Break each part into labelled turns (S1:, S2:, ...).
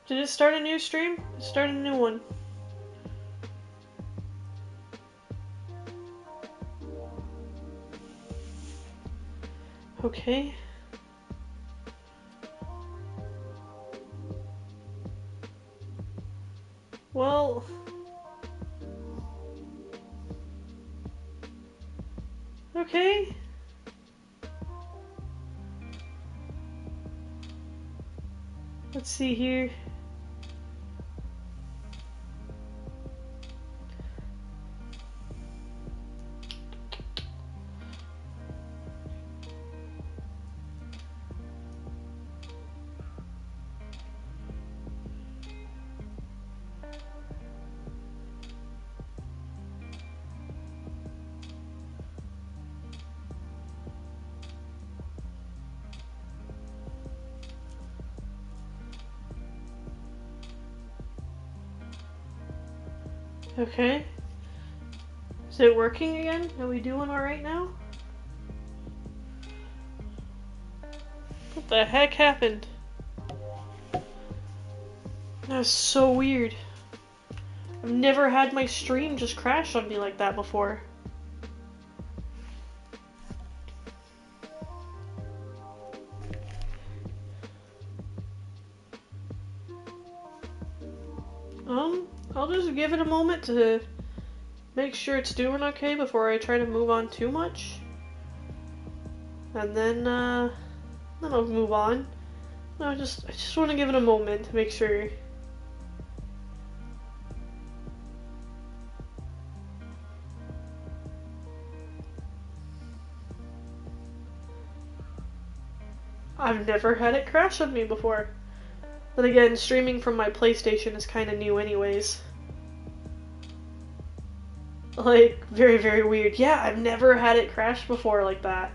S1: Did it start a new stream? It started a new one. Okay. Well... Okay. Let's see here. Okay. Is it working again? Are we doing alright now? What the heck happened? That was so weird. I've never had my stream just crash on me like that before. I'll just give it a moment to make sure it's doing okay before I try to move on too much. And then I'll move on. No, I just want to give it a moment to make sure. I've never had it crash on me before. But again, streaming from my PlayStation is kind of new anyways. Like, very, very weird. Yeah, I've never had it crash before like that.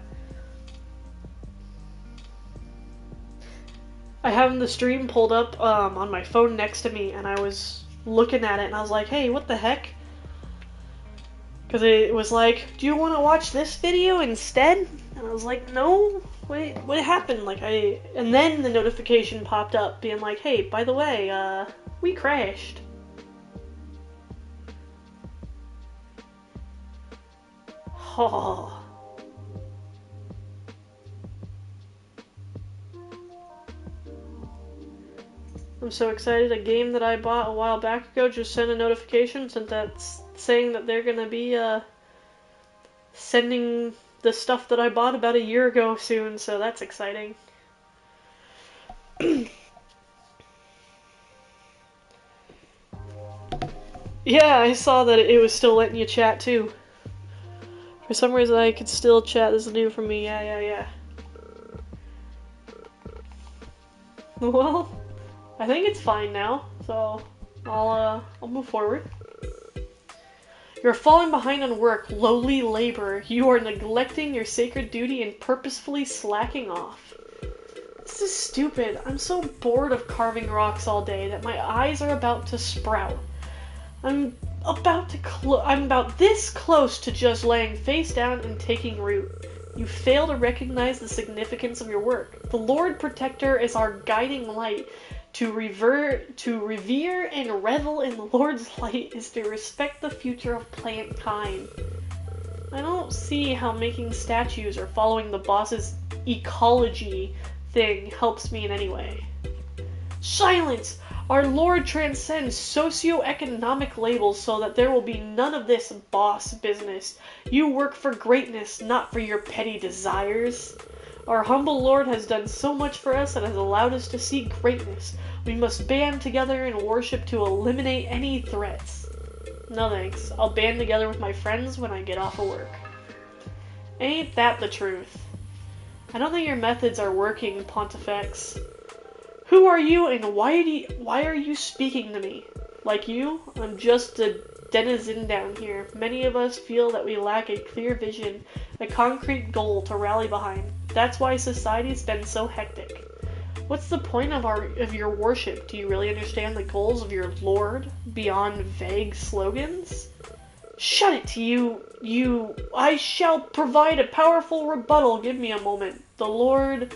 S1: I have the stream pulled up on my phone next to me, and I was looking at it, and I was like, hey, what the heck? Because it was like, do you want to watch this video instead? And I was like, no, wait, what happened? And then the notification popped up being like, hey, by the way, we crashed. Oh. I'm so excited. A game that I bought a while back ago just sent a notification since that's saying that they're gonna be sending the stuff that I bought about a year ago soon, so that's exciting. Yeah, I saw that it was still letting you chat too. For some reason I could still chat. This is new for me. Yeah. Well, I think it's fine now, so I'll move forward. You're falling behind on work, lowly labor. You are neglecting your sacred duty and purposefully slacking off. This is stupid. I'm so bored of carving rocks all day that my eyes are about to sprout. I'm about this close to just laying face down and taking root. You fail to recognize the significance of your work. The Lord Protector is our guiding light. To revere and revel in the Lord's light is to respect the future of plant-kind. I don't see how making statues or following the boss's ecology thing helps me in any way. Silence! Our Lord transcends socio-economic labels so that there will be none of this boss business. You work for greatness, not for your petty desires. Our humble Lord has done so much for us and has allowed us to see greatness. We must band together in worship to eliminate any threats. No thanks. I'll band together with my friends when I get off of work. Ain't that the truth? I don't think your methods are working, Pontifex. Who are you and why are you speaking to me? Like you, I'm just a denizen down here. Many of us feel that we lack a clear vision, a concrete goal to rally behind. That's why society's been so hectic. What's the point of your worship? Do you really understand the goals of your Lord beyond vague slogans? Shut it to you. I shall provide a powerful rebuttal. Give me a moment. The Lord,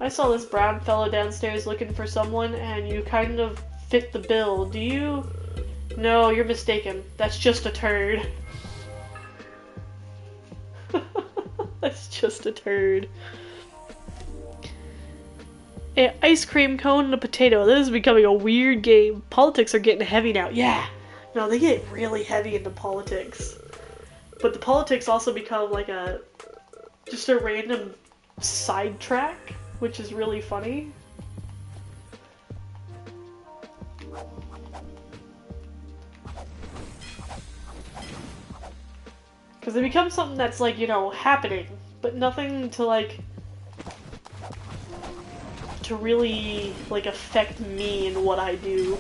S1: I saw this brown fellow downstairs looking for someone, and you kind of fit the bill. Do you? No, you're mistaken. That's just a turd. That's just a turd. An ice cream cone and a potato. This is becoming a weird game. Politics are getting heavy now. Yeah. No, they get really heavy into politics. But the politics also become like just a random sidetrack, which is really funny. Because it becomes something that's like, you know, happening, but nothing to like, to really like affect me and what I do.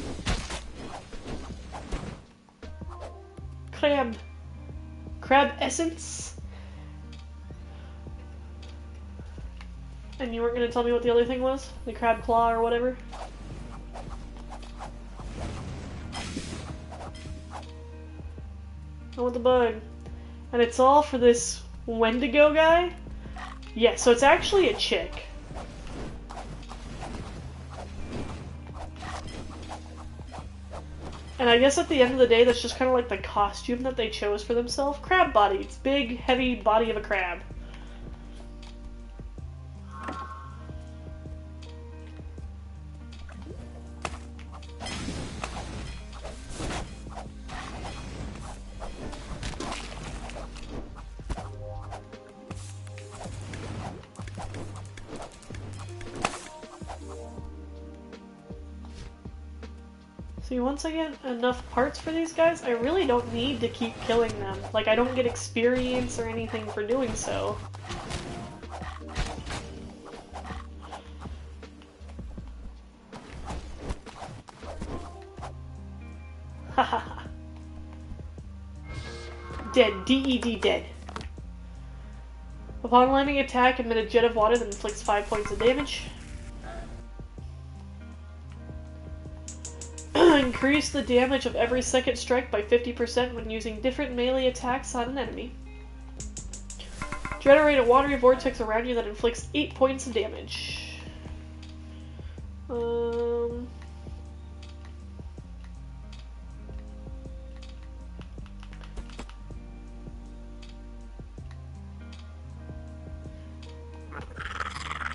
S1: Crab essence? And you weren't gonna tell me what the other thing was? The crab claw or whatever? I want the bug. And it's all for this Wendigo guy? Yeah, so it's actually a chick. And I guess at the end of the day, that's just kind of like the costume that they chose for themselves. Crab body. It's big, heavy body of a crab. See, once I get enough parts for these guys, I really don't need to keep killing them. Like, I don't get experience or anything for doing so. Haha. Dead. D-E-D, dead. Upon landing attack, emit a jet of water that inflicts 5 points of damage. Increase the damage of every second strike by 50% when using different melee attacks on an enemy. Generate a watery vortex around you that inflicts 8 points of damage.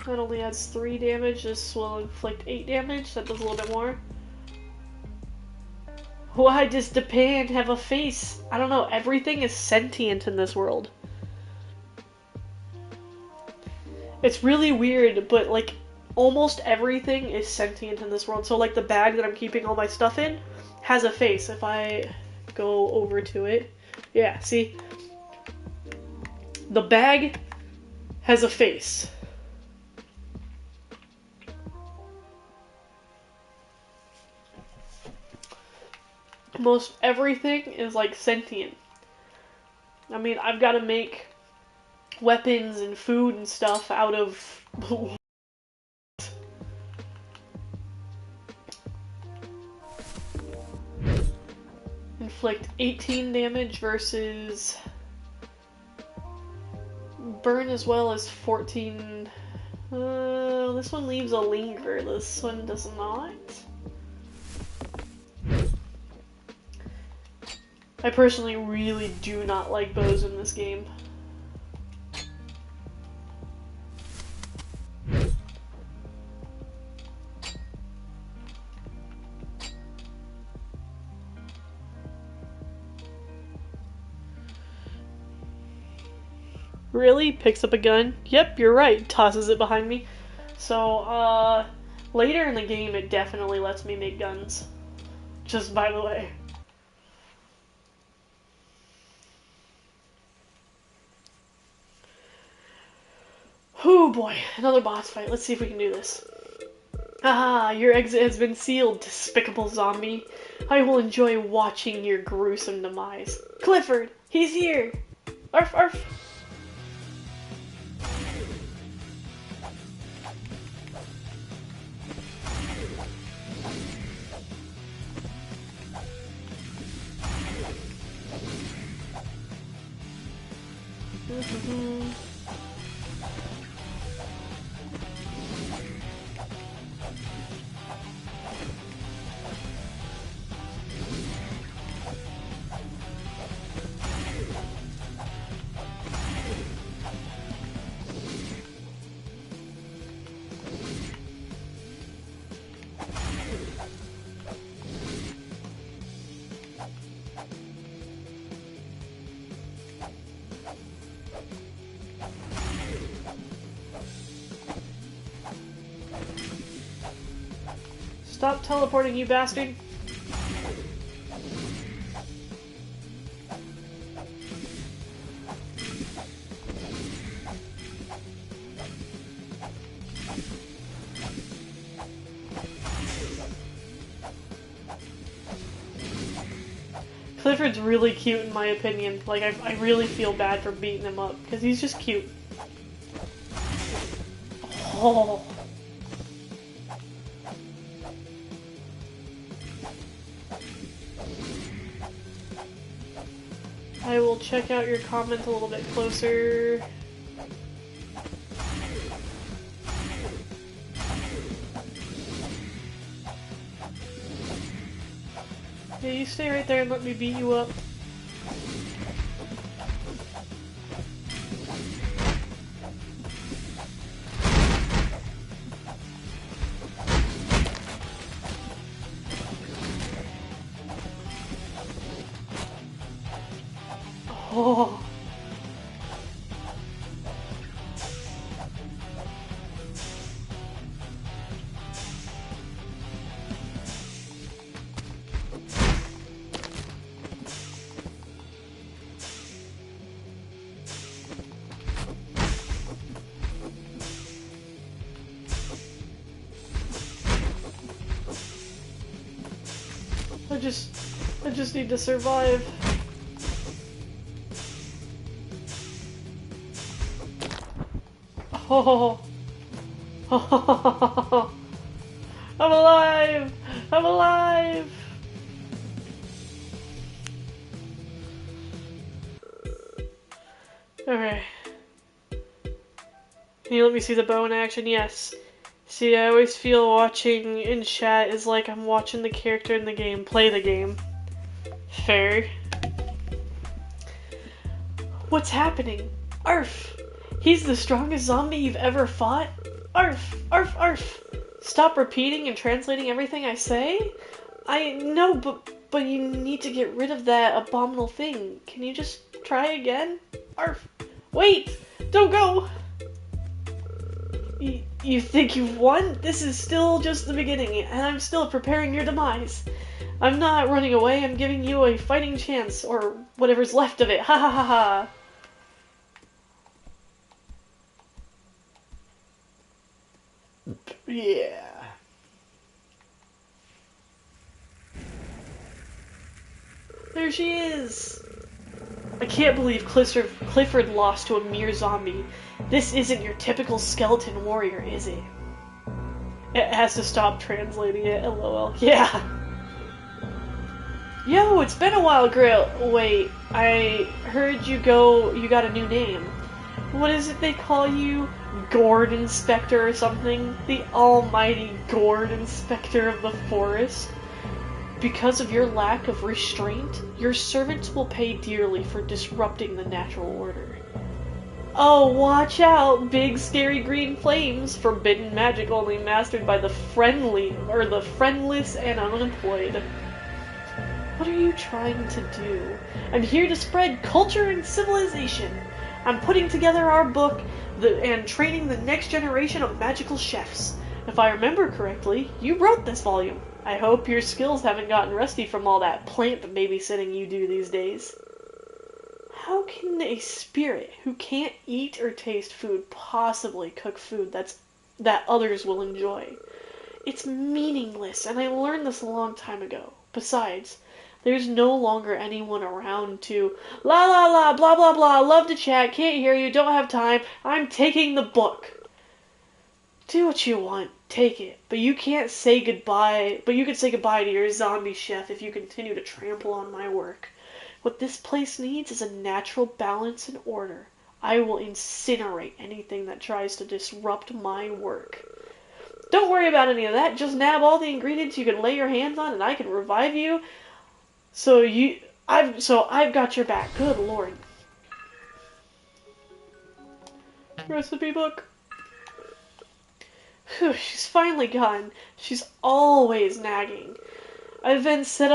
S1: That only adds 3 damage. This will inflict 8 damage. That does a little bit more. Why does the pan have a face? I don't know. Everything is sentient in this world. It's really weird, but like almost everything is sentient in this world. So like the bag that I'm keeping all my stuff in has a face. If I go over to it, yeah, see? The bag has a face. Most everything is like sentient. I mean, I've got to make weapons and food and stuff out of inflict 18 damage versus burn as well as 14. This one leaves a linger. This one does not. I personally really do not like bows in this game. Really? Picks up a gun? Yep, you're right. Tosses it behind me. So, later in the game it definitely lets me make guns. Just by the way. Oh boy, another boss fight. Let's see if we can do this. Ah, your exit has been sealed, despicable zombie. I will enjoy watching your gruesome demise. Clifford, he's here! Arf, arf! Stop teleporting, you bastard. Clifford's really cute in my opinion. Like, I really feel bad for beating him up, because he's just cute. Oh. I will check out your comments a little bit closer. Yeah, you stay right there and let me beat you up. Oh. I just need to survive. Oh. I'm alive! I'm alive! Okay. Can you let me see the bow in action? Yes. See, I always feel watching in chat is like I'm watching the character in the game play the game. Fair. What's happening? Arf! He's the strongest zombie you've ever fought? Arf! Arf! Arf! Stop repeating and translating everything I say? I know, but you need to get rid of that abominable thing. Can you just try again? Arf! Wait! Don't go! You think you've won? This is still just the beginning, and I'm still preparing your demise. I'm not running away, I'm giving you a fighting chance, or whatever's left of it. Ha ha ha ha! Yeah. There she is! I can't believe Clifford lost to a mere zombie. This isn't your typical skeleton warrior, is it? It has to stop translating it, lol. Yeah! Yo, it's been a while, Grill. Wait, I heard you got a new name. What is it they call you? Gourd Inspector or something? The almighty Gourd Inspector of the Forest? Because of your lack of restraint, your servants will pay dearly for disrupting the natural order. Oh, watch out! Big scary green flames! Forbidden magic only mastered by the friendly, or the friendless and unemployed. What are you trying to do? I'm here to spread culture and civilization. I'm putting together our book and training the next generation of magical chefs. If I remember correctly, you wrote this volume. I hope your skills haven't gotten rusty from all that plant babysitting you do these days. How can a spirit who can't eat or taste food possibly cook food that others will enjoy? It's meaningless, and I learned this a long time ago. Besides, there's no longer anyone around to la la la blah blah blah, love to chat, can't hear you, don't have time, I'm taking the book. Do what you want, take it, but you can't say goodbye, but you can say goodbye to your zombie chef if you continue to trample on my work. What this place needs is a natural balance and order. I will incinerate anything that tries to disrupt my work. Don't worry about any of that, just nab all the ingredients you can lay your hands on and I can revive you. I've got your back. Good lord. Recipe book. Whew, she's finally gone. She's always nagging. I've set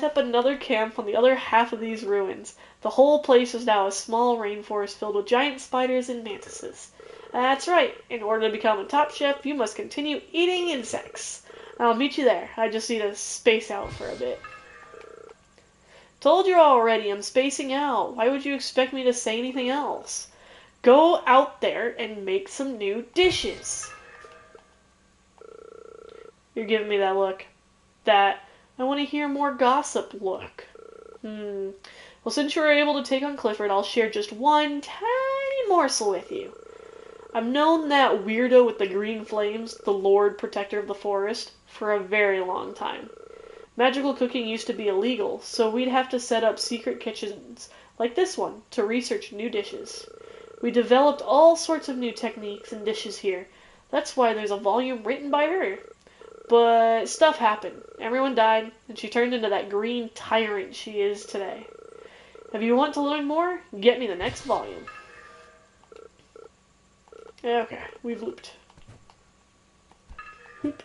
S1: up another camp on the other half of these ruins. The whole place is now a small rainforest filled with giant spiders and mantises. That's right. In order to become a top chef, you must continue eating insects. I'll meet you there. I just need to space out for a bit. Told you already, I'm spacing out. Why would you expect me to say anything else? Go out there and make some new dishes. You're giving me that look. That I want to hear more gossip look. Well, since you were able to take on Clifford, I'll share just one tiny morsel with you. I've known that weirdo with the green flames, the Lord Protector of the Forest, for a very long time. Magical cooking used to be illegal, so we'd have to set up secret kitchens like this one to research new dishes. We developed all sorts of new techniques and dishes here. That's why there's a volume written by her. But stuff happened. Everyone died, and she turned into that green tyrant she is today. If you want to learn more, get me the next volume. Okay, we've looped. Hoop.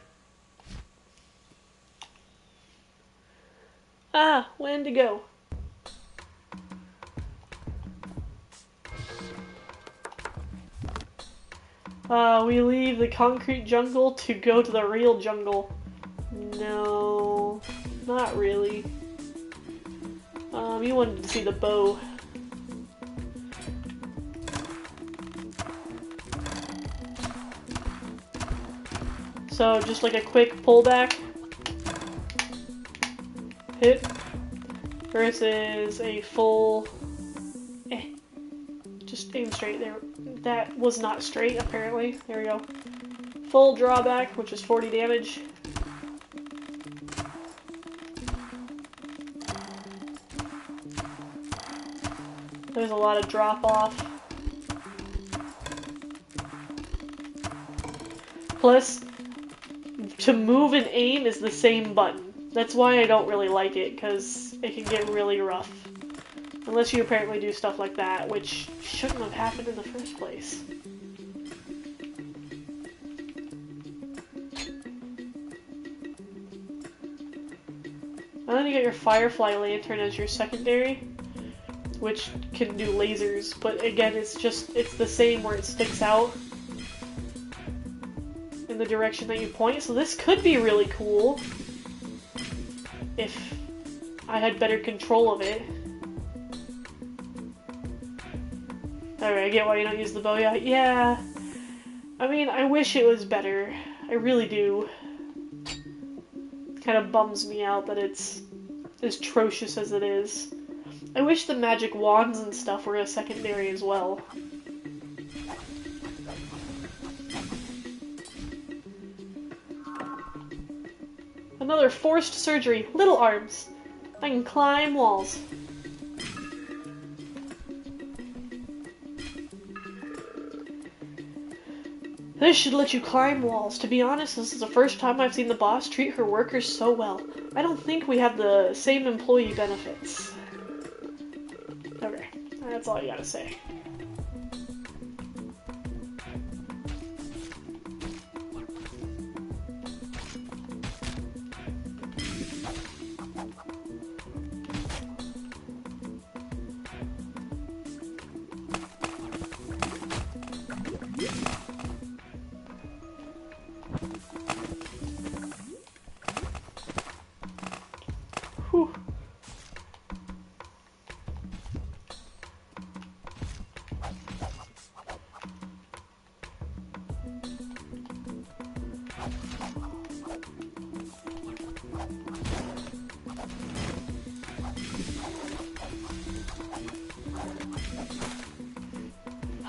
S1: Ah, when to go. We leave the concrete jungle to go to the real jungle. No, not really. You wanted to see the bow. So just like a quick pullback hit versus a full just aim straight there. That was not straight, apparently. There we go. Full drawback, which is 40 damage. There's a lot of drop off. Plus, to move and aim is the same button. That's why I don't really like it, because it can get really rough. Unless you apparently do stuff like that, which shouldn't have happened in the first place. And then you get your Firefly Lantern as your secondary, which can do lasers, but again, it's the same where it sticks out in the direction that you point, so this could be really cool if I had better control of it. Alright, I get why you don't use the bow. Yeah. I mean, I wish it was better. I really do. It kind of bums me out that it's as atrocious as it is. I wish the magic wands and stuff were a secondary as well. Another forced surgery. Little arms. I can climb walls. This should let you climb walls. To be honest, this is the first time I've seen the boss treat her workers so well. I don't think we have the same employee benefits. Okay, that's all you gotta say. Whew.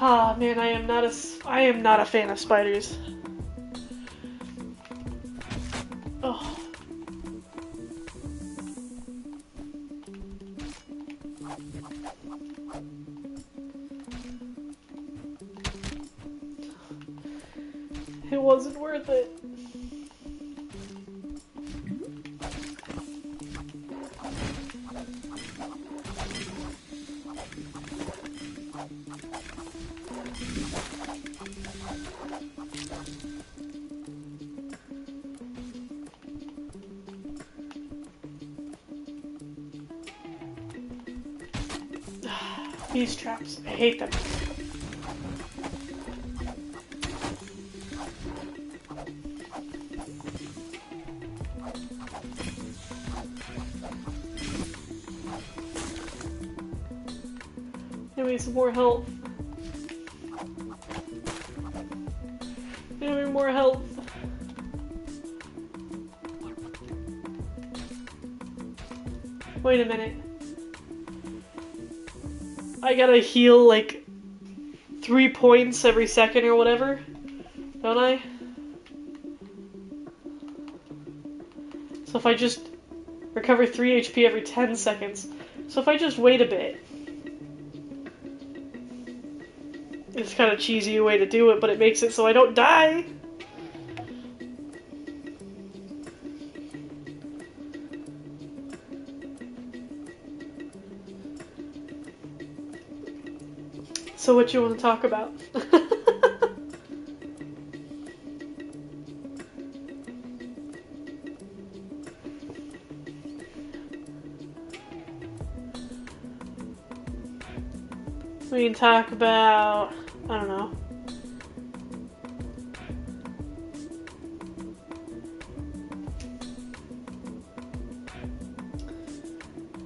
S1: Ah, man, I am not a fan of spiders. Oh. It wasn't worth it. These traps, I hate them. Give me some more health. Give me more health. Wait a minute. I gotta heal like 3 points every second or whatever, don't I? So if I just recover 3 HP every 10 seconds. So if I just wait a bit. It's kind of cheesy way to do it, but it makes it so I don't die. So what you want to talk about? We can talk about, I don't know.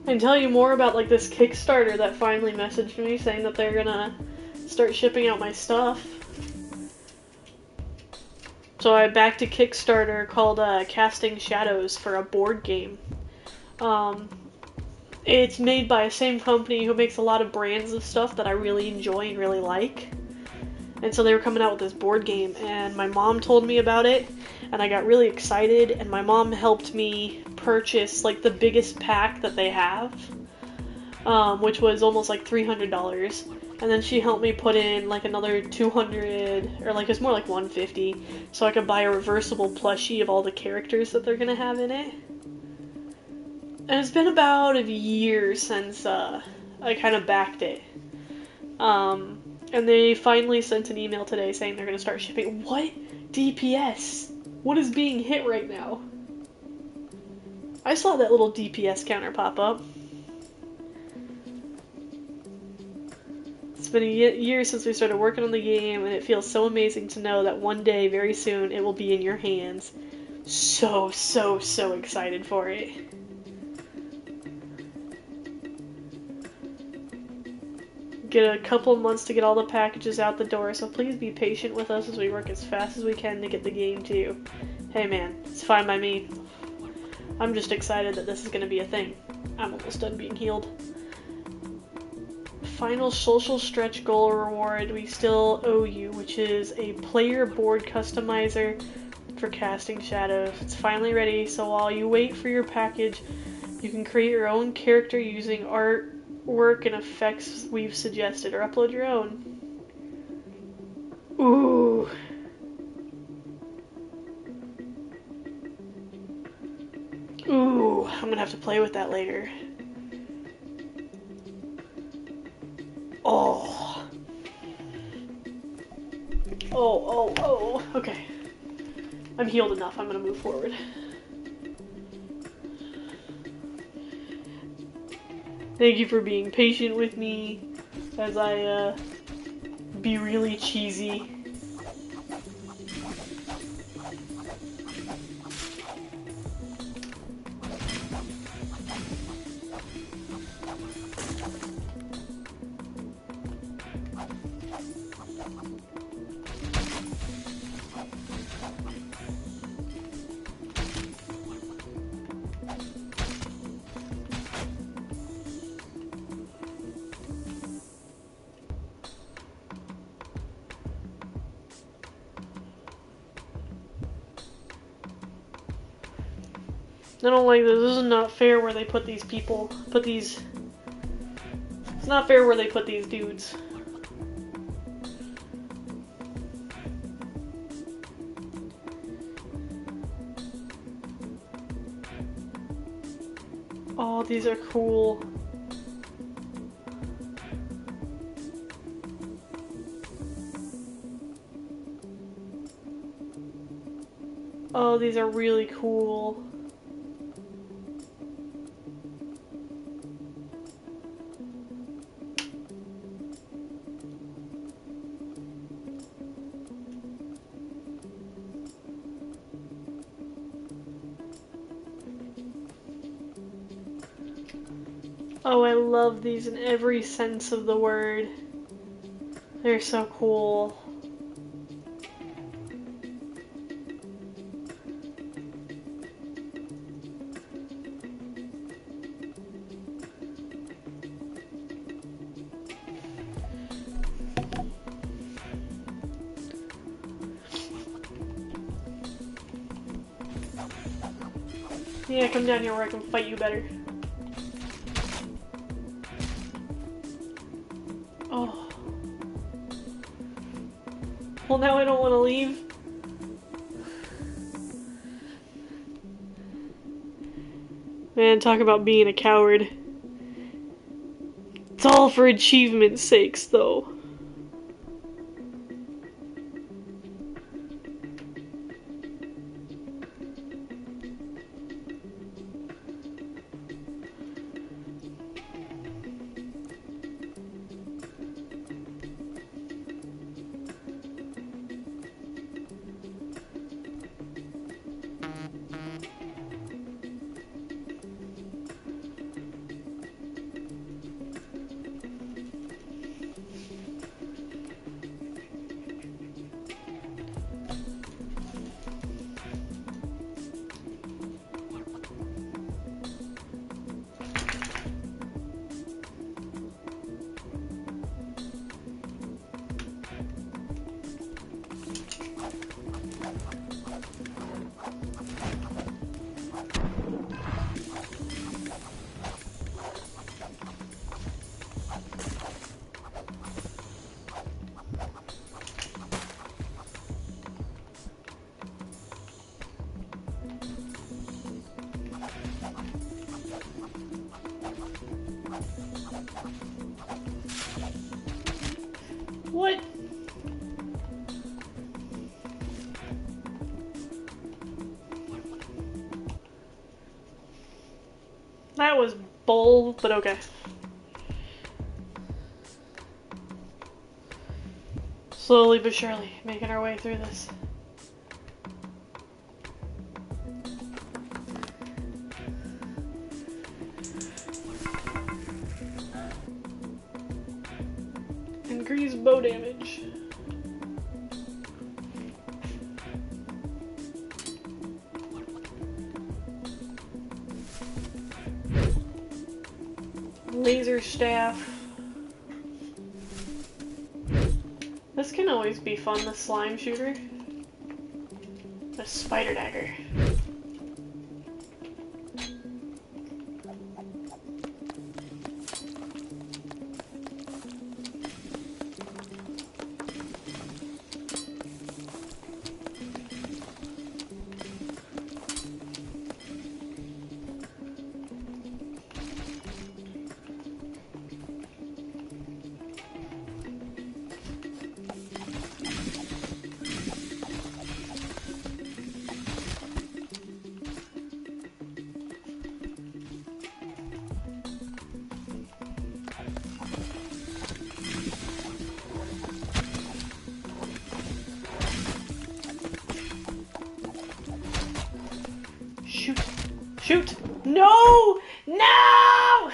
S1: I can tell you more about like this Kickstarter that finally messaged me saying that they're gonna start shipping out my stuff. So I backed a Kickstarter called Casting Shadows for a board game. It's made by the same company who makes a lot of brands of stuff that I really enjoy and really like. And so they were coming out with this board game, and my mom told me about it, and I got really excited, and my mom helped me purchase like the biggest pack that they have, which was almost like $300. And then she helped me put in like another 200, or like it's more like 150, so I could buy a reversible plushie of all the characters that they're gonna have in it. And it's been about a year since I kind of backed it. And they finally sent an email today saying they're going to start shipping. What? DPS? What is being hit right now? I saw that little DPS counter pop up. It's been a year since we started working on the game, and it feels so amazing to know that one day, very soon, it will be in your hands. So excited for it. Get a couple of months to get all the packages out the door, so please be patient with us as we work as fast as we can to get the game to you. Hey man, it's fine by me. I'm just excited that this is going to be a thing. I'm almost done being healed. Final social stretch goal reward we still owe you, which is a player board customizer for Casting Shadows. It's finally ready, so while you wait for your package, you can create your own character using artwork and effects we've suggested, or upload your own. Ooh. Ooh, I'm gonna have to play with that later. Oh. Oh. Okay. I'm healed enough. I'm gonna move forward. Thank you for being patient with me as I be really cheesy. I don't like this. This is not fair where they put these people. It's not fair where they put these dudes. Oh, these are cool. Oh, these are really cool. Oh, I love these in every sense of the word. They're so cool. Yeah, come down here where I can fight you better. Oh. Well, now I don't want to leave. Man, talk about being a coward. It's all for achievement's sakes, though. What? That was bull, but okay. Slowly but surely, making our way through this. Increase bow damage. Laser staff. This can always be fun, the slime shooter. The spider dagger. Shoot! Shoot! No! No!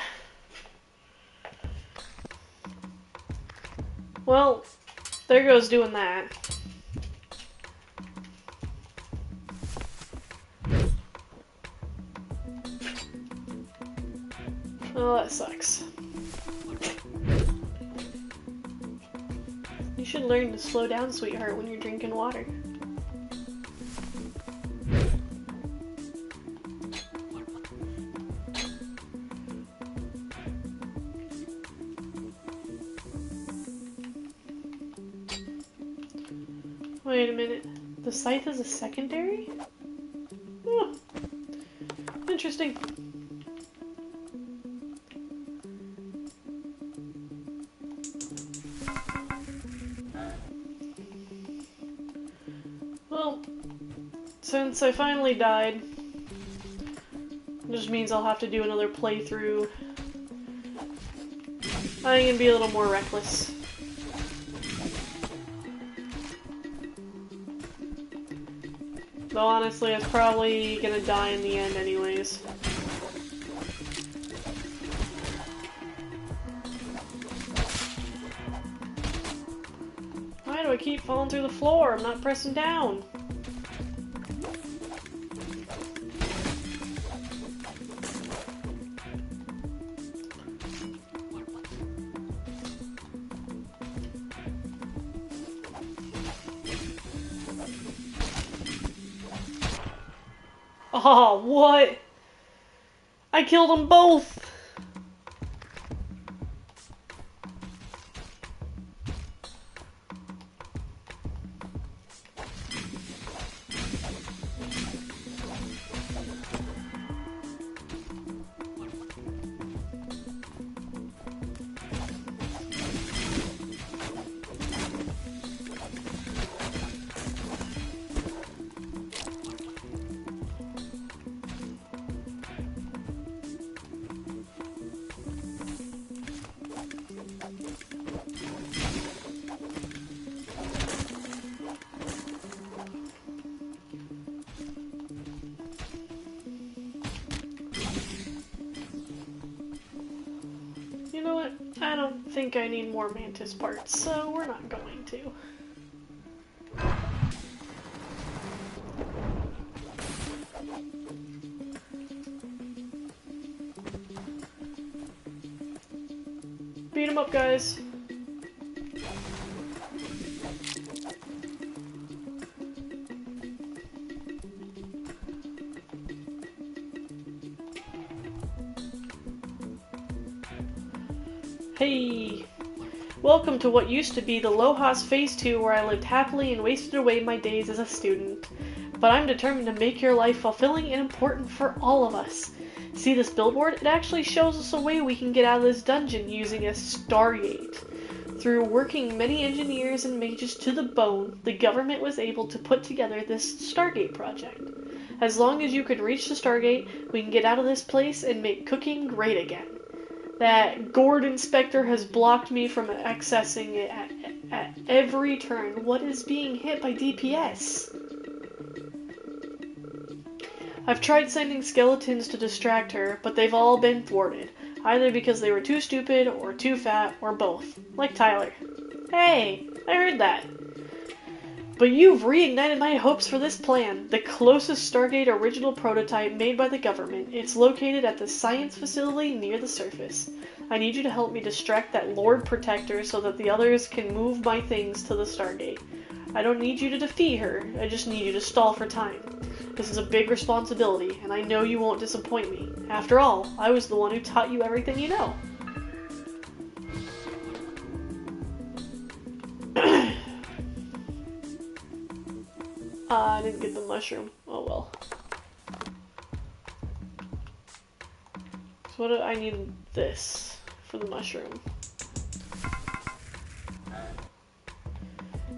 S1: Well, there goes doing that. Oh, that sucks. You should learn to slow down, sweetheart, when you're drinking water. Wait a minute. The scythe is a secondary? Oh, interesting. Well, since I finally died, it just means I'll have to do another playthrough. I'm gonna be a little more reckless. Though honestly, I was probably gonna die in the end anyways. I keep falling through the floor. I'm not pressing down. Oh, what? I killed them both! You know what? I don't think I need more mantis parts, so we're not going to. Beat 'em up, guys. Hey! Welcome to what used to be the Lohas Phase 2, where I lived happily and wasted away my days as a student. But I'm determined to make your life fulfilling and important for all of us. See this billboard? It actually shows us a way we can get out of this dungeon using a Stargate. Through working many engineers and mages to the bone, the government was able to put together this Stargate project. As long as you can reach the Stargate, we can get out of this place and make cooking great again. That Gourd Inspector has blocked me from accessing it at every turn. What is being hit by DPS? I've tried sending skeletons to distract her, but they've all been thwarted. Either because they were too stupid, or too fat, or both. Like Tyler. Hey, I heard that. But you've reignited my hopes for this plan. The closest Stargate original prototype made by the government. It's located at the science facility near the surface. I need you to help me distract that Lord Protector so that the others can move my things to the Stargate. I don't need you to defeat her, I just need you to stall for time. This is a big responsibility, and I know you won't disappoint me. After all, I was the one who taught you everything you know. I didn't get the mushroom. Oh well. So what do I need? This for the mushroom.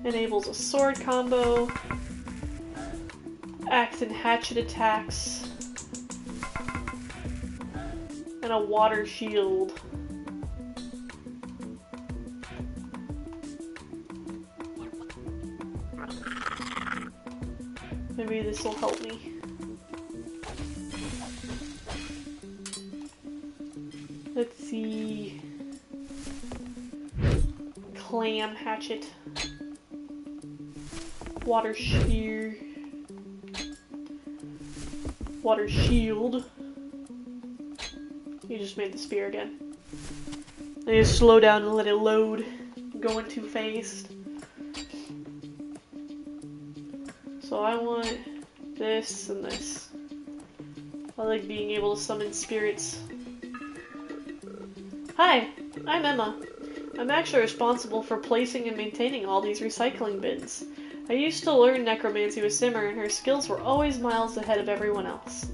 S1: Enables a sword combo. Axe and hatchet attacks. And a water shield. Maybe this will help me. Let's see. Clam hatchet. Water spear. Water shield. You just made the spear again. I need to slow down and let it load. I'm going too fast. So I want this and this. I like being able to summon spirits. Hi, I'm Emma. I'm actually responsible for placing and maintaining all these recycling bins. I used to learn necromancy with Simmer, and her skills were always miles ahead of everyone else.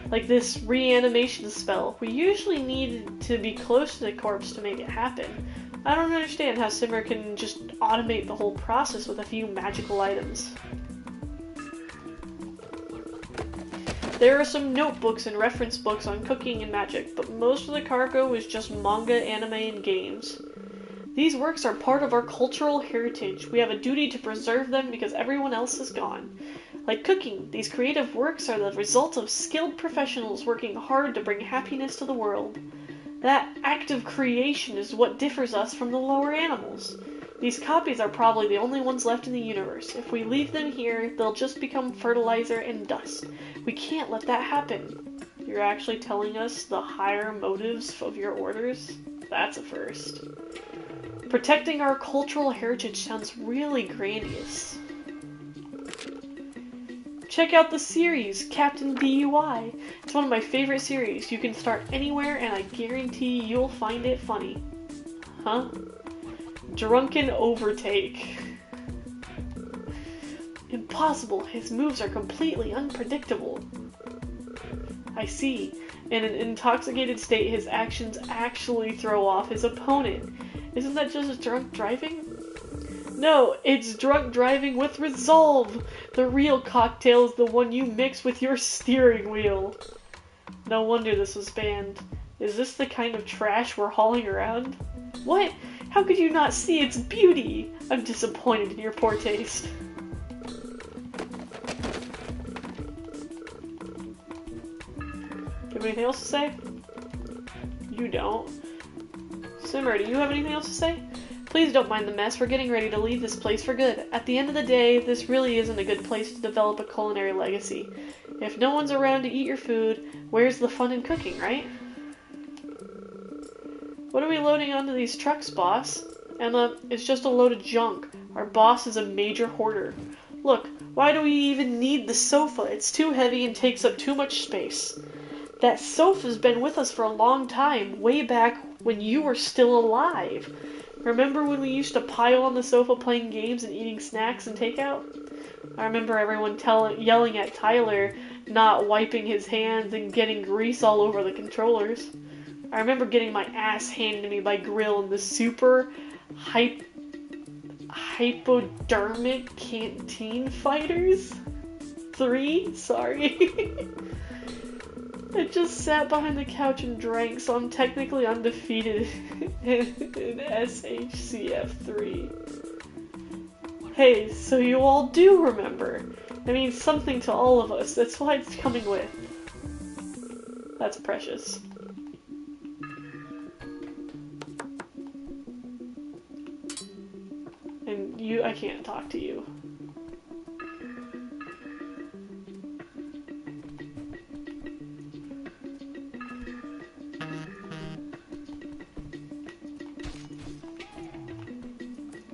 S1: Like this reanimation spell, we usually need to be close to the corpse to make it happen. I don't understand how Simmer can just automate the whole process with a few magical items. There are some notebooks and reference books on cooking and magic, but most of the cargo is just manga, anime, and games. These works are part of our cultural heritage. We have a duty to preserve them because everyone else is gone. Like cooking, these creative works are the result of skilled professionals working hard to bring happiness to the world. That act of creation is what differs us from the lower animals. These copies are probably the only ones left in the universe. If we leave them here, they'll just become fertilizer and dust. We can't let that happen. You're actually telling us the higher motives of your orders? That's a first. Protecting our cultural heritage sounds really grandiose. Check out the series, Captain DUI. It's one of my favorite series. You can start anywhere and I guarantee you'll find it funny. Huh? Drunken Overtake. Impossible. His moves are completely unpredictable. I see. In an intoxicated state, his actions actually throw off his opponent. Isn't that just drunk driving? No, it's drunk driving with resolve. The real cocktail is the one you mix with your steering wheel. No wonder this was banned. Is this the kind of trash we're hauling around? What? How could you not see its beauty? I'm disappointed in your poor taste. You have anything else to say? You don't. Simmer, do you have anything else to say? Please don't mind the mess. We're getting ready to leave this place for good. At the end of the day, this really isn't a good place to develop a culinary legacy. If no one's around to eat your food, where's the fun in cooking, right? What are we loading onto these trucks, boss? Emma, it's just a load of junk. Our boss is a major hoarder. Look, why do we even need the sofa? It's too heavy and takes up too much space. That sofa's been with us for a long time, way back when you were still alive. Remember when we used to pile on the sofa playing games and eating snacks and takeout? I remember everyone yelling at Tyler, not wiping his hands and getting grease all over the controllers. I remember getting my ass handed to me by Grill in the super hypodermic canteen fighters? 3? Sorry. I just sat behind the couch and drank, so I'm technically undefeated in SHCF 3. Hey, so you all do remember. That means something to all of us. That's why it's coming with. That's precious. And you, I can't talk to you.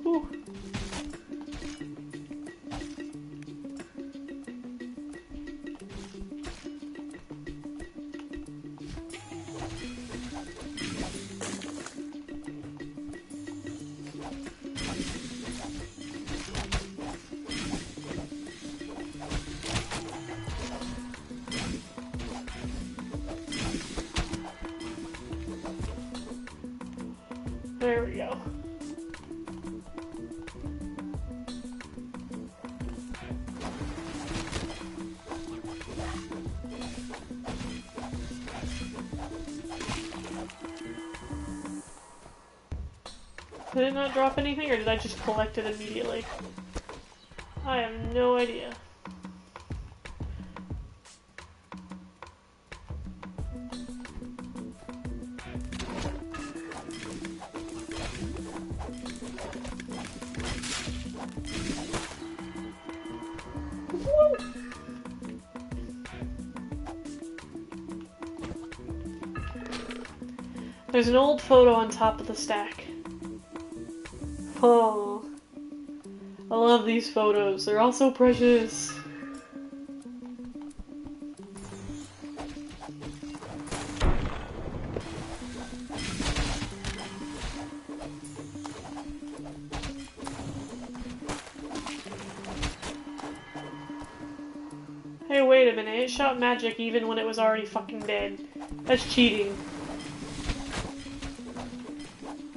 S1: Ooh. There we go. Did it not drop anything, or did I just collect it immediately? I have no idea. There's an old photo on top of the stack. Oh, I love these photos. They're all so precious. Hey, wait a minute. It shot magic even when it was already fucking dead. That's cheating.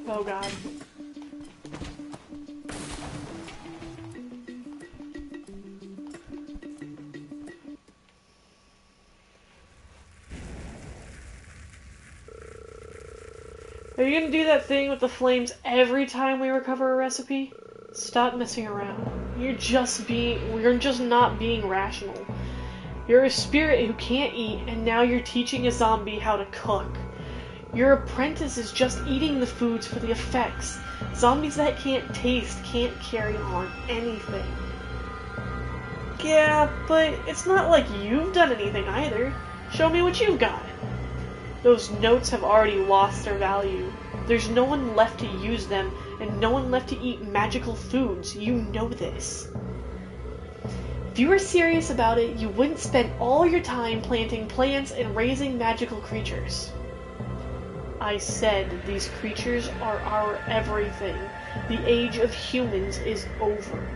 S1: Oh god. Are you gonna do that thing with the flames every time we recover a recipe? Stop messing around. You're just not being rational. You're a spirit who can't eat, and now you're teaching a zombie how to cook. Your apprentice is just eating the foods for the effects. Zombies that can't taste can't carry on anything. Yeah, but it's not like you've done anything either. Show me what you've got. Those notes have already lost their value. There's no one left to use them, and no one left to eat magical foods. You know this. If you were serious about it, you wouldn't spend all your time planting plants and raising magical creatures. I said these creatures are our everything. The age of humans is over.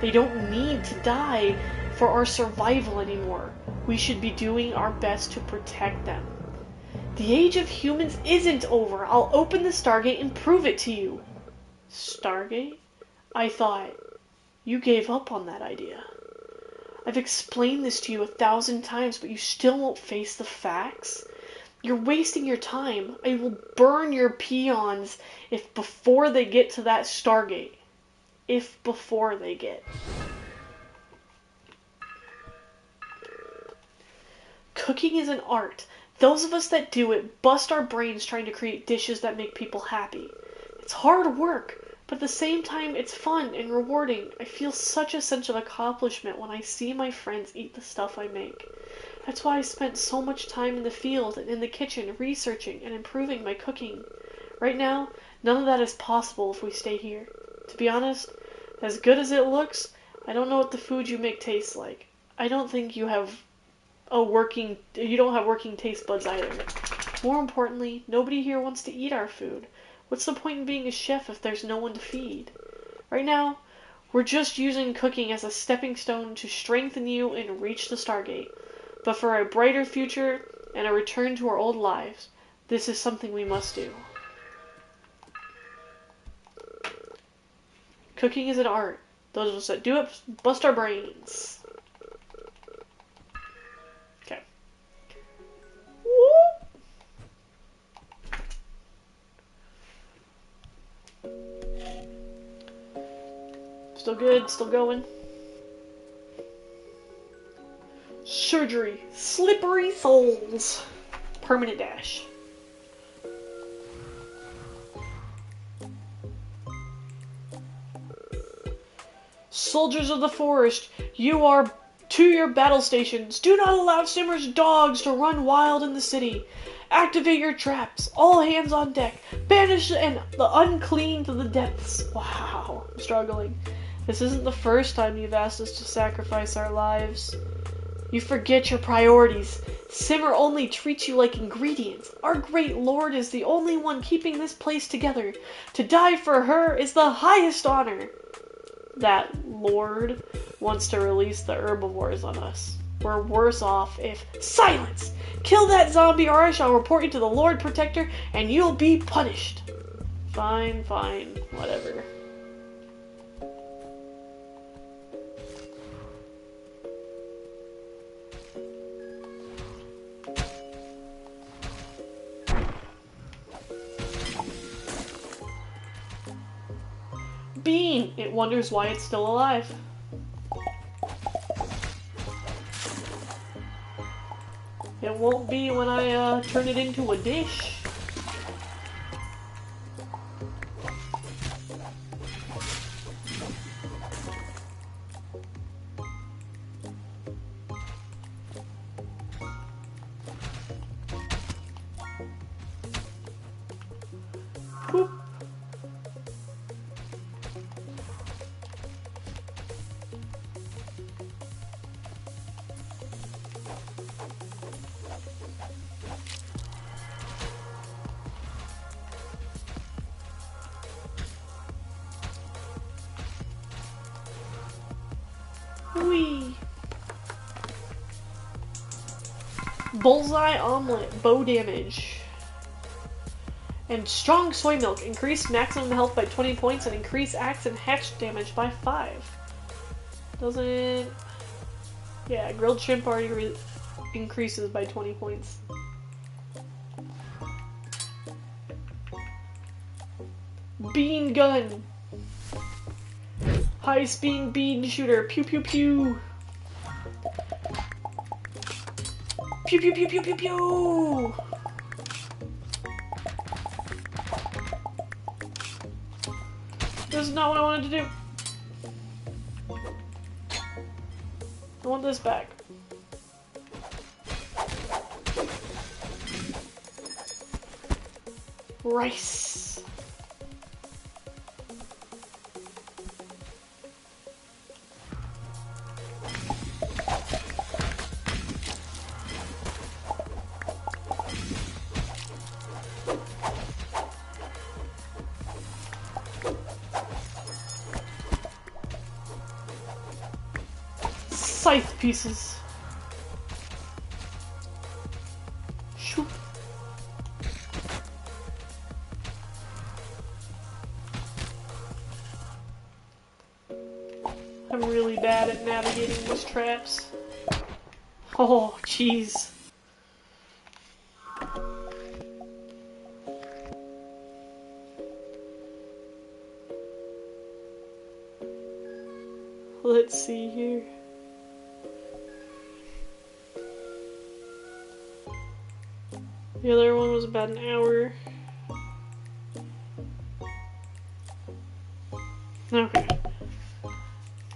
S1: They don't need to die for our survival anymore. We should be doing our best to protect them. The age of humans isn't over. I'll open the Stargate and prove it to you. Stargate? I thought you gave up on that idea. I've explained this to you 1,000 times, but you still won't face the facts. You're wasting your time. I will burn your peons if before they get to that Stargate. If before they get. Cooking is an art. Those of us that do it bust our brains trying to create dishes that make people happy. It's hard work, but at the same time it's fun and rewarding. I feel such a sense of accomplishment when I see my friends eat the stuff I make. That's why I spent so much time in the field and in the kitchen researching and improving my cooking. Right now, none of that is possible if we stay here. To be honest, as good as it looks, I don't know what the food you make tastes like. I don't think you don't have working taste buds either. More importantly, nobody here wants to eat our food. What's the point in being a chef if there's no one to feed? Right now, we're just using cooking as a stepping stone to strengthen you and reach the Stargate. But for a brighter future and a return to our old lives, this is something we must do. Cooking is an art. Those of us that do it bust our brains. Okay. Still good, still going. Surgery. Slippery souls. Permanent dash. Soldiers of the forest, you are to your battle stations. Do not allow Simmer's dogs to run wild in the city. Activate your traps. All hands on deck. Banish the unclean to the depths. Wow, I'm struggling. This isn't the first time you've asked us to sacrifice our lives. You forget your priorities. Simmer only treats you like ingredients. Our great lord is the only one keeping this place together. To die for her is the highest honor. That lord wants to release the herbivores on us. We're worse off if... Silence! Kill that zombie or I shall report you to the Lord Protector and you'll be punished. Fine, whatever. Bean! It wonders why it's still alive. It won't be when I turn it into a dish. Whoop. Whee! Bullseye omelet, bow damage. And strong soy milk, increase maximum health by 20 points and increase axe and hatch damage by 5. Doesn't... Yeah, grilled shrimp already increases by 20 points. Bean gun! High-speed bean shooter. Pew pew pew. Pew pew pew pew pew pew. this is not what I wanted to do. I want this back. Rice. Scythe pieces. Shoot. I'm really bad at navigating these traps. Oh, jeez. Let's see here. The other one was about an hour. Okay.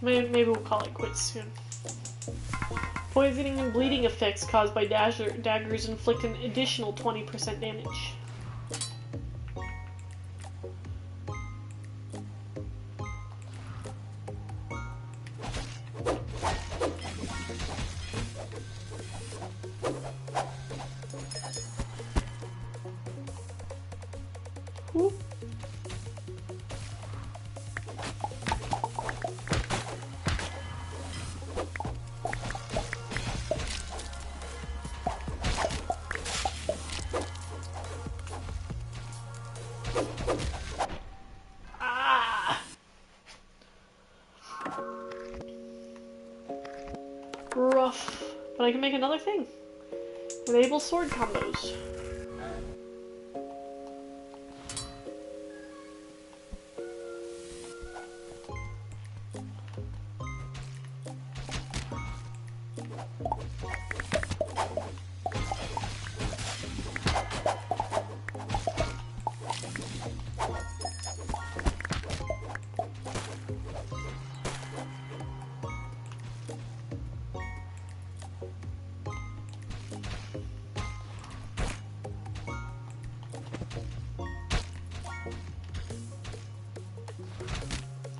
S1: Maybe we'll call it quits soon. Poisoning and bleeding effects caused by daggers inflict an additional 20% damage. Whoop. Rough. But I can make another thing. Enable sword combos.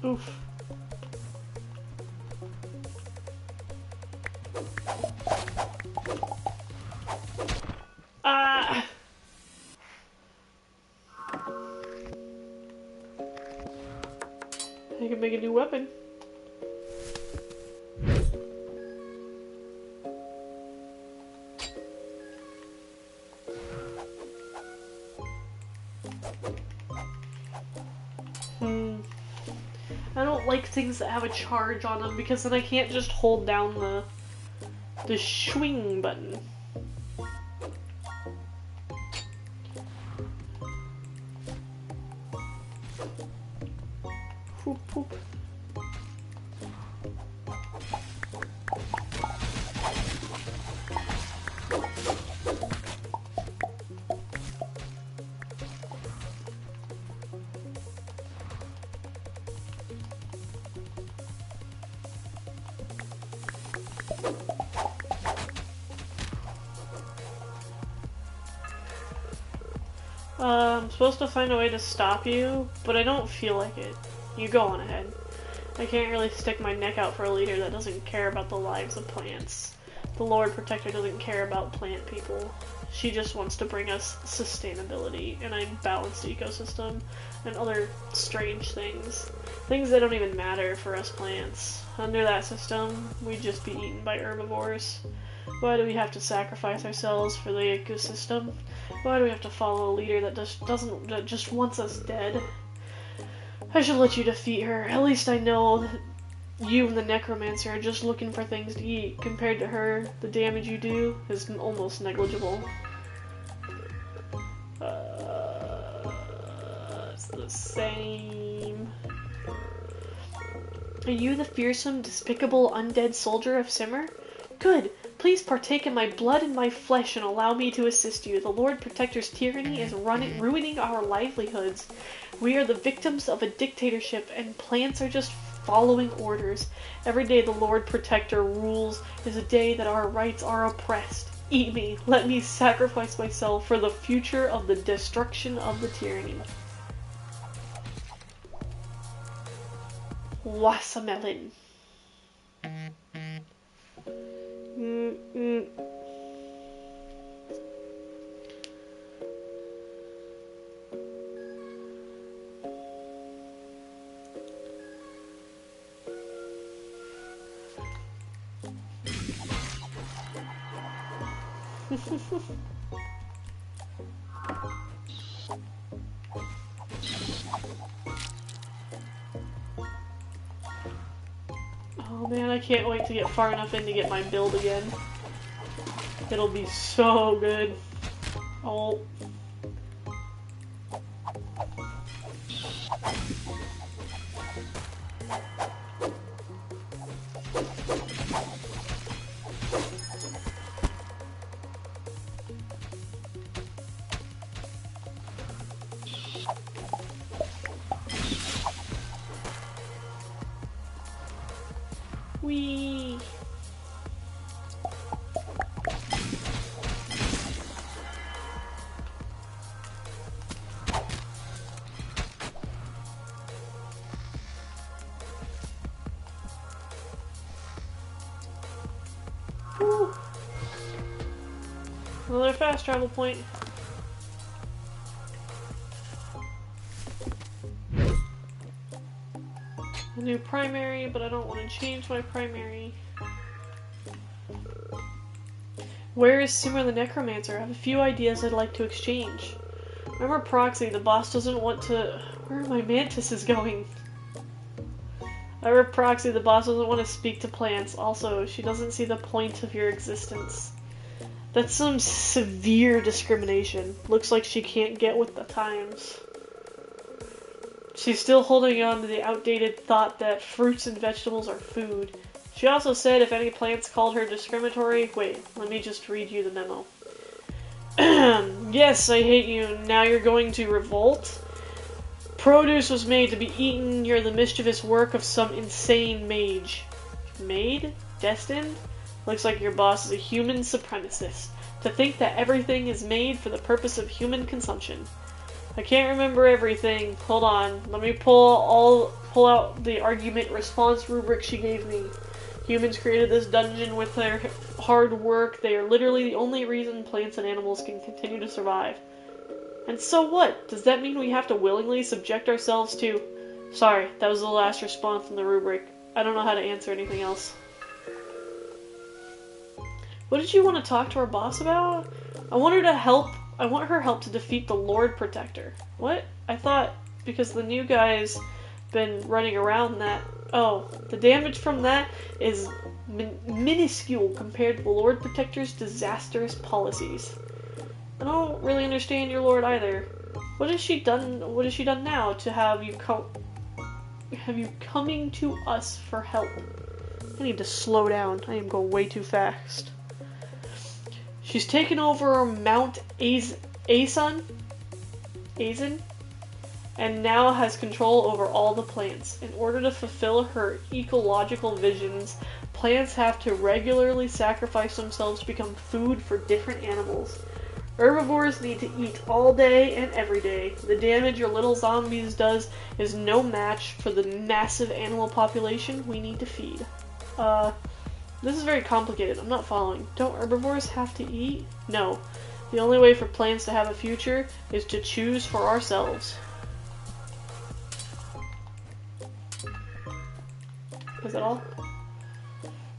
S1: Oof. Ah! I can make a new weapon. I don't like things that have a charge on them because then I can't just hold down the swing button. Whoop, whoop. I'm supposed to find a way to stop you, but I don't feel like it. You go on ahead. I can't really stick my neck out for a leader that doesn't care about the lives of plants. The Lord Protector doesn't care about plant people. She just wants to bring us sustainability and a balanced ecosystem and other strange things. Things that don't even matter for us plants. Under that system, we'd just be eaten by herbivores. Why do we have to sacrifice ourselves for the ecosystem? Why do we have to follow a leader that that just wants us dead? I should let you defeat her. At least I know that you and the necromancer are just looking for things to eat. Compared to her, the damage you do is almost negligible. It's the same. Are you the fearsome, despicable, undead soldier of Simmer? Good. Please partake in my blood and my flesh and allow me to assist you. The Lord Protector's tyranny is ruining our livelihoods. We are the victims of a dictatorship, and plants are just following orders. Every day the Lord Protector rules is a day that our rights are oppressed. Eat me. Let me sacrifice myself for the future of the destruction of the tyranny. Wasamelon. Oh man, I can't wait to get far enough in to get my build again. It'll be so good. Oh. Whee! Woo. Another fast travel point. A new primary, but I don't want to change my primary. Where is Simmer the Necromancer? I have a few ideas I'd like to exchange. Remember Proxy, the boss doesn't want to... Where are my mantises going? Remember Proxy, the boss doesn't want to speak to plants. Also, she doesn't see the point of your existence. That's some severe discrimination. Looks like she can't get with the times. She's still holding on to the outdated thought that fruits and vegetables are food. She also said if any plants called her discriminatory... Wait, let me just read you the memo. Yes, I hate you. Now you're going to revolt? Produce was made to be eaten. You're the mischievous work of some insane mage. Maid? Destined? Looks like your boss is a human supremacist. To think that everything is made for the purpose of human consumption. I can't remember everything. Hold on. Let me pull out the argument response rubric she gave me. Humans created this dungeon with their hard work. They are literally the only reason plants and animals can continue to survive. And so what? Does that mean we have to willingly subject ourselves to... Sorry, that was the last response in the rubric. I don't know how to answer anything else. What did you want to talk to our boss about? I want her help to defeat the Lord Protector. What? I thought because the new guy's been running around that... Oh, the damage from that is minuscule compared to the Lord Protector's disastrous policies. I don't really understand your lord either. What has she done now to have you coming to us for help? I need to slow down. I am going way too fast. She's taken over Mount Azin, and now has control over all the plants. In order to fulfill her ecological visions, plants have to regularly sacrifice themselves to become food for different animals. Herbivores need to eat all day and every day. The damage your little zombies does is no match for the massive animal population we need to feed. This is very complicated. I'm not following. Don't herbivores have to eat? No. The only way for plants to have a future is to choose for ourselves. Is that all?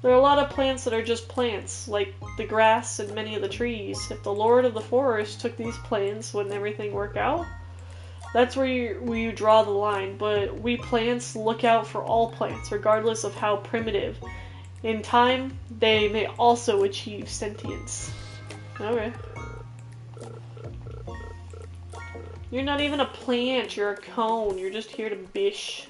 S1: There are a lot of plants that are just plants, like the grass and many of the trees. If the Lord of the Forest took these plants, wouldn't everything work out? That's where you draw the line, but we plants look out for all plants, regardless of how primitive. In time, they may also achieve sentience. Okay. You're not even a plant, you're a cone. You're just here to bish.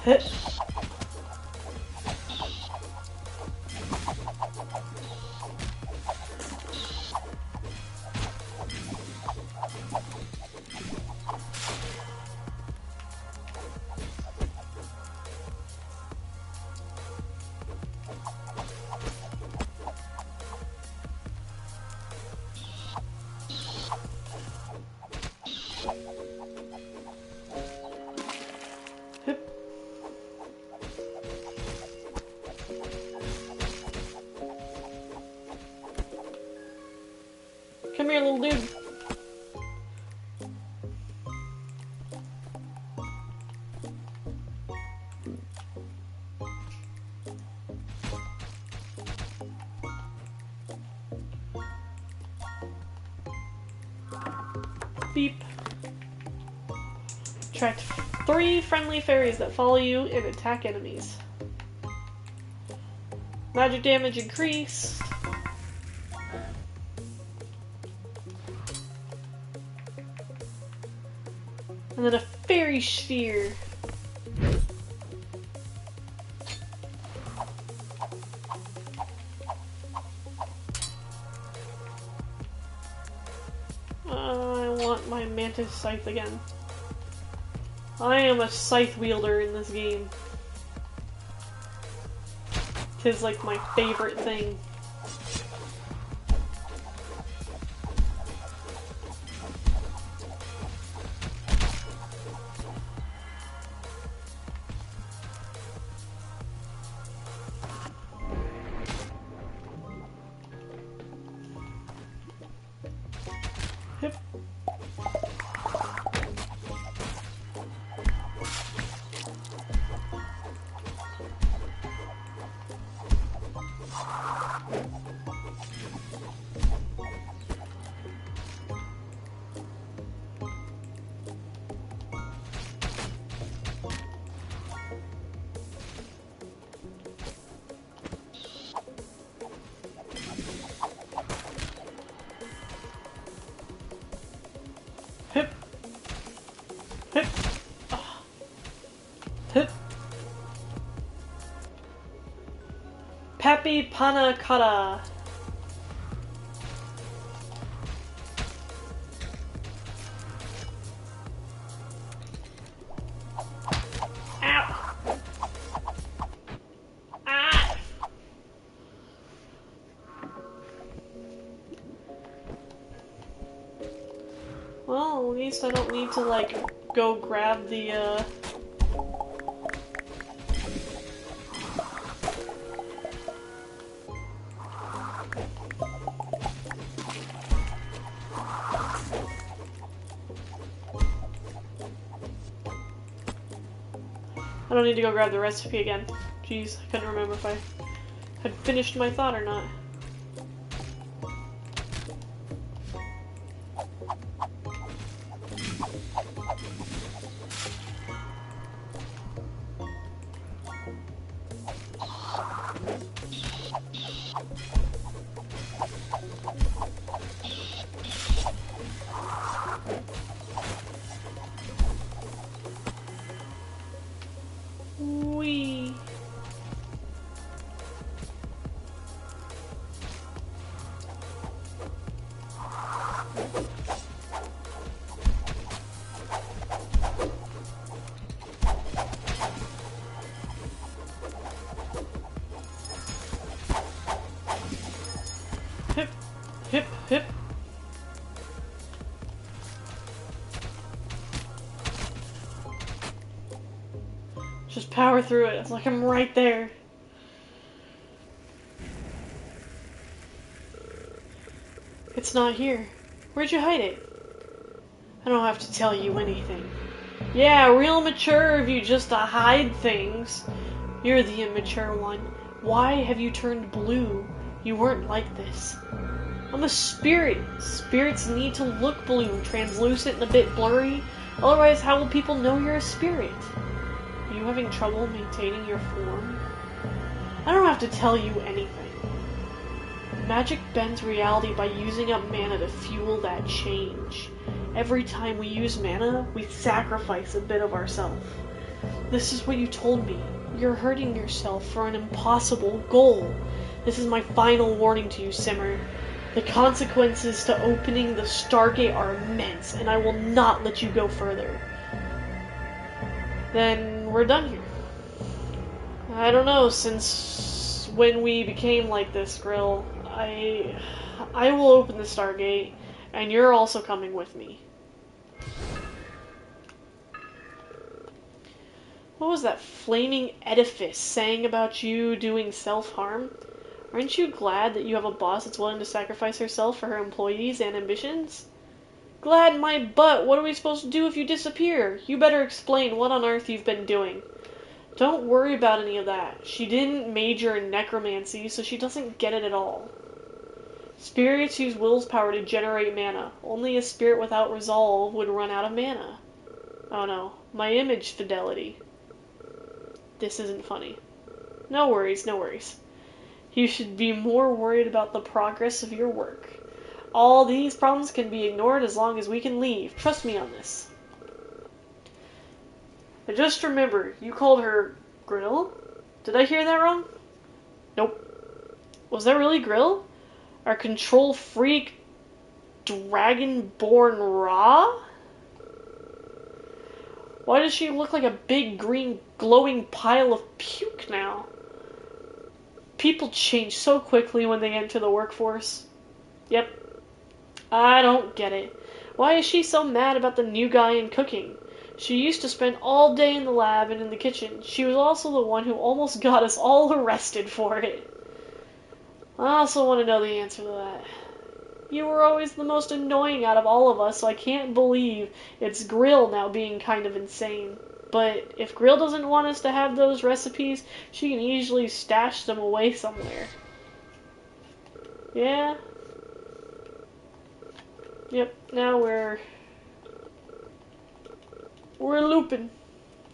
S1: Hit. Come here, little dude. Beep. Attract 3 friendly fairies that follow you and attack enemies. Magic damage increased. And then a fairy sphere. I want my mantis scythe again. I am a scythe wielder in this game. Tis like my favorite thing. Hip. Hip. Hip. Oh. Hip. Pappy Panna Cotta. Ow. Ah. Well, at least I don't need to, like, go grab the, I don't need to go grab the recipe again. Jeez, I couldn't remember if I had finished my thought or not. Wee. Hip, hip, hip. Just power through it. It's like I'm right there. It's not here. Where'd you hide it? I don't have to tell you anything. Yeah, real mature of you just to hide things. You're the immature one. Why have you turned blue? You weren't like this. I'm a spirit. Spirits need to look blue, translucent and a bit blurry. Otherwise, how will people know you're a spirit? Are you having trouble maintaining your form? I don't have to tell you anything. Magic bends reality by using up mana to fuel that change. Every time we use mana, we sacrifice a bit of ourselves. This is what you told me. You're hurting yourself for an impossible goal. This is my final warning to you, Simmer. The consequences to opening the Stargate are immense, and I will not let you go further. Then we're done here. I don't know, since when we became like this, Grill, I will open the Stargate, and you're also coming with me. What was that flaming edifice saying about you doing self-harm? Aren't you glad that you have a boss that's willing to sacrifice herself for her employees and ambitions? Glad my butt! What are we supposed to do if you disappear? You better explain what on earth you've been doing. Don't worry about any of that. She didn't major in necromancy, so she doesn't get it at all. Spirits use will's power to generate mana. Only a spirit without resolve would run out of mana. Oh no, my image fidelity. This isn't funny. No worries, no worries. You should be more worried about the progress of your work. All these problems can be ignored as long as we can leave. Trust me on this. And just remember, you called her Grill? Did I hear that wrong? Nope. Was that really Grill? Our control freak, dragonborn Ra? Why does she look like a big green glowing pile of puke now? People change so quickly when they enter the workforce. Yep. I don't get it. Why is she so mad about the new guy in cooking? She used to spend all day in the lab and in the kitchen. She was also the one who almost got us all arrested for it. I also want to know the answer to that. You were always the most annoying out of all of us, so I can't believe it's Grill now being kind of insane. But if Grill doesn't want us to have those recipes, she can easily stash them away somewhere. Yeah? Yep, now we're looping.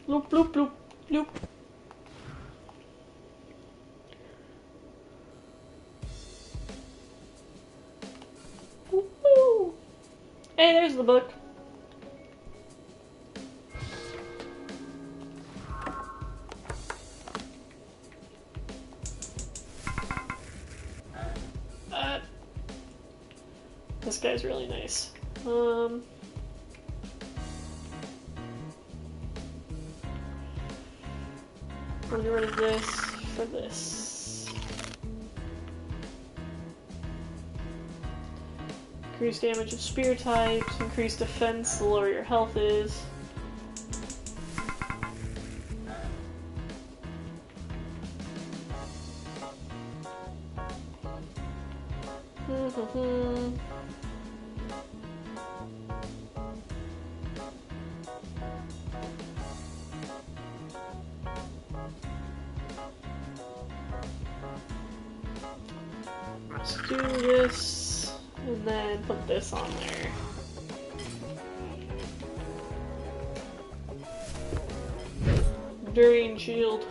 S1: Loop, loop, loop, loop. Woo-hoo. Hey, there's the book. This guy's really nice. I'll get rid of this for this. Increase damage of spear types, increase defense the lower your health is. Let's do this, and then put this on there. Durian shield.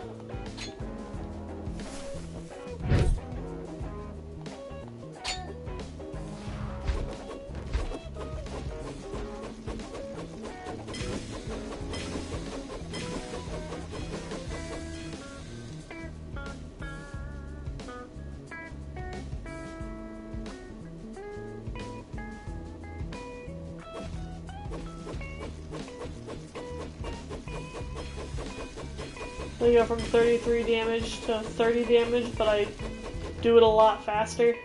S1: I go from 33 damage to 30 damage, but I do it a lot faster.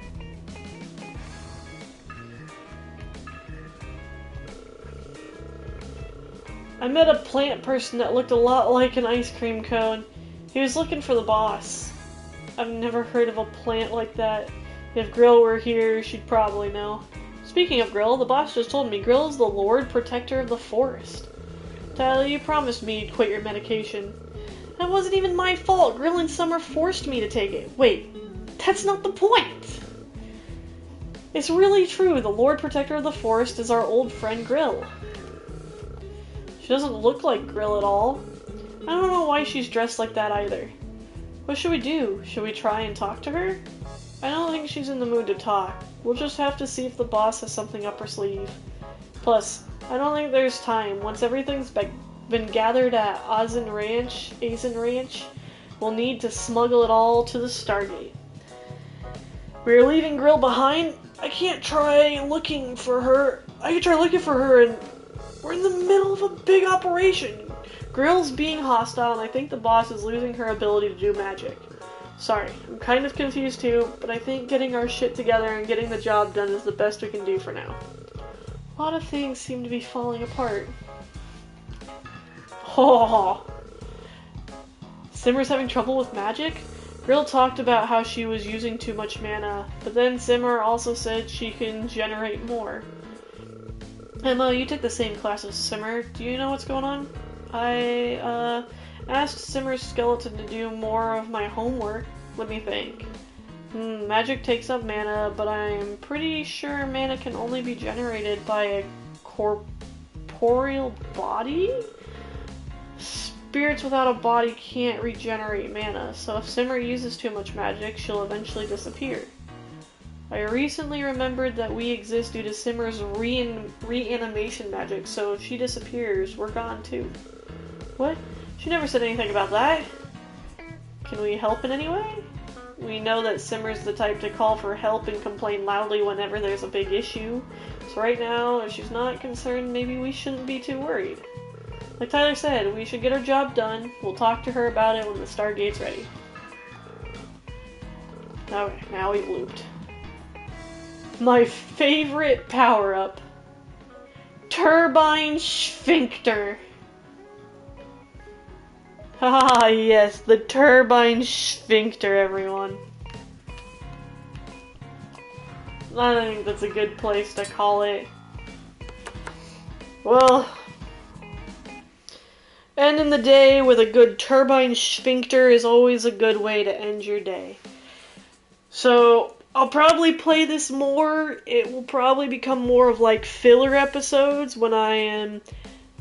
S1: I met a plant person that looked a lot like an ice cream cone. He was looking for the boss. I've never heard of a plant like that. If Grill were here, she'd probably know. Speaking of Grill, the boss just told me Grill is the Lord Protector of the Forest. Tyler, you promised me you'd quit your medication. That wasn't even my fault. Grill and Summer forced me to take it. Wait, that's not the point. It's really true. The Lord Protector of the Forest is our old friend Grill. She doesn't look like Grill at all. I don't know why she's dressed like that either. What should we do? Should we try and talk to her? I don't think she's in the mood to talk. We'll just have to see if the boss has something up her sleeve. Plus, I don't think there's time. Once everything's been gathered at Azen Ranch. We'll need to smuggle it all to the Stargate. We're leaving Grill behind. I can try looking for her, and we're in the middle of a big operation. Grill's being hostile, and I think the boss is losing her ability to do magic. Sorry, I'm kind of confused too, but I think getting our shit together and getting the job done is the best we can do for now. A lot of things seem to be falling apart. Oh. Simmer's having trouble with magic? Grill talked about how she was using too much mana, but then Simmer also said she can generate more. Emma, you took the same class as Simmer. Do you know what's going on? I, asked Simmer's skeleton to do more of my homework. Let me think. Magic takes up mana, but I'm pretty sure mana can only be generated by a corporeal body? Spirits without a body can't regenerate mana, so if Simmer uses too much magic, she'll eventually disappear. I recently remembered that we exist due to Simmer's reanimation magic, so if she disappears, we're gone too. What? She never said anything about that. Can we help in any way? We know that Simmer's the type to call for help and complain loudly whenever there's a big issue, so right now, if she's not concerned, maybe we shouldn't be too worried. Like Tyler said, we should get our job done. We'll talk to her about it when the Stargate's ready. Okay, now we've looped. My favorite power-up. Turbine Sphincter. Ah, yes, the Turbine Sphincter, everyone. I think that's a good place to call it. Well, ending the day with a good Turbine Sphincter is always a good way to end your day. So, I'll probably play this more. It will probably become more of like filler episodes when I am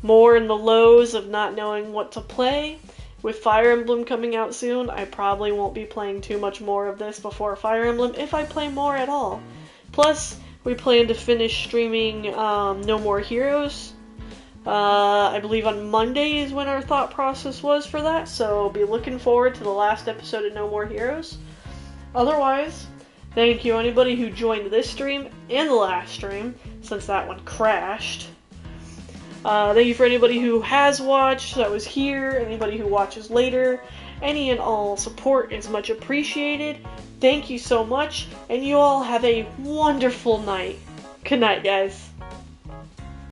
S1: more in the lows of not knowing what to play. With Fire Emblem coming out soon, I probably won't be playing too much more of this before Fire Emblem, if I play more at all. Plus, we plan to finish streaming No More Heroes. I believe on Monday is when our thought process was for that, so be looking forward to the last episode of No More Heroes. Otherwise, thank you anybody who joined this stream and the last stream, since that one crashed. Thank you for anybody who has watched, that was here, anybody who watches later. Any and all support is much appreciated. Thank you so much, and you all have a wonderful night. Good night, guys.